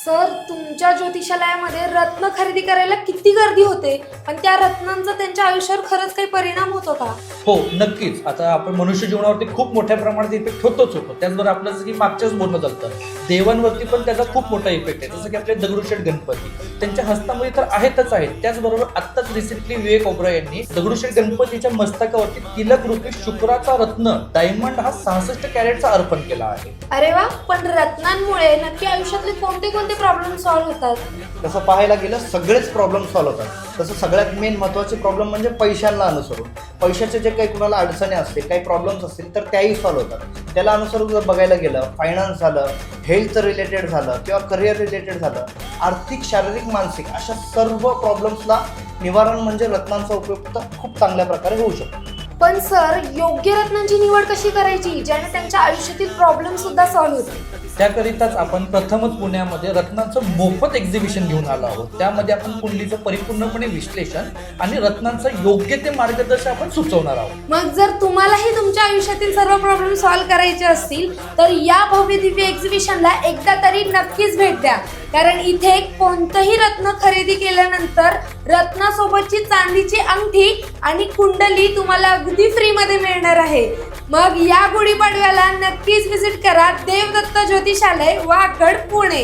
Sir, तुमच्या ज्योतिषालयामध्ये रत्न खरेदी करायला किती गर्दी होते, पण त्या रत्नांचा त्यांच्या आयुष्यावर खरंच काही परिणाम होतो का? हो, नक्कीच. आता आपण मनुष्य जीवनावरती खूप मोठ्या प्रमाणात इफेक्ट होतोच होतो. त्याचबरोबर आपलं जसं की मागच्याच बोलणं झालं, देवांवरती पण त्याचा खूप मोठा इफेक्ट आहे. जसं की आपले दगडूशेठ गणपती त्यांच्या हस्तामध्ये तर आहेतच आहेत. त्याचबरोबर आत्ताच रिसेंटली विवेक ओबरॉय यांनी दगडूशेठ गणपतीच्या मस्तकावरती तिलक रूपी शुक्राचा रत्न डायमंड हा 66 कॅरेटचा अर्पण केला आहे. अरे वा, पण रत्नांमुळे नक्की आयुष्यातले कोणते कोणते प्रॉब्लेम सॉल्व्ह होतात? तसं पाहायला गेलं सगळेच प्रॉब्लेम सॉल्व्ह होतात. तसं सगळ्यात मेन महत्त्वाचे प्रॉब्लेम म्हणजे पैशांना अनुसरून. पैशाचे जे काही कुणाला अडचणी असतील, काही प्रॉब्लेम्स असतील तर त्याही सॉल्व्ह होतात. त्याला अनुसरून जर बघायला गेलं, फायनान्स झालं, हेल्थ रिलेटेड झालं किंवा करिअर रिलेटेड झालं, आर्थिक, शारीरिक, मानसिक अशा सर्व प्रॉब्लेम्सला निवारण म्हणजे रत्नांचा उपयोग खूप चांगल्या प्रकारे होऊ शकतो. पण सर, योग्य रत्नांची निवड कशी करायची ज्याने त्यांच्या आयुष्यातील प्रॉब्लेम सुद्धा सॉल्व्ह होतील? त्याकरिताच आपण प्रथमच पुण्यामध्ये रत्नांचं मोफत एक्झिबिशन घेऊन आलो आहोत. त्यामध्ये आपण कुंडलीचं परिपूर्णपणे विश्लेषण आणि रत्नांचं योग्य ते मार्गदर्शन आपण सुचवणार आहोत. मग जर तुम्हालाही तुमच्या आयुष्यातील सर्व प्रॉब्लेम सॉल्व्ह करायचे असतील तर या भव्य दिव्य एक्झिबिशनला एकदा तरी नक्कीच भेट द्या, कारण इथे कोणतंही रत्न खरेदी केल्यानंतर रत्नासोबतची चांदीची अंगठी आणि कुंडली तुम्हाला अगदी फ्री मध्ये मिळणार आहे. मग या गुढीपाडव्याला नक्कीच व्हिजिट करा देवदत्त ज्योतिषालय, वाकड, पुणे.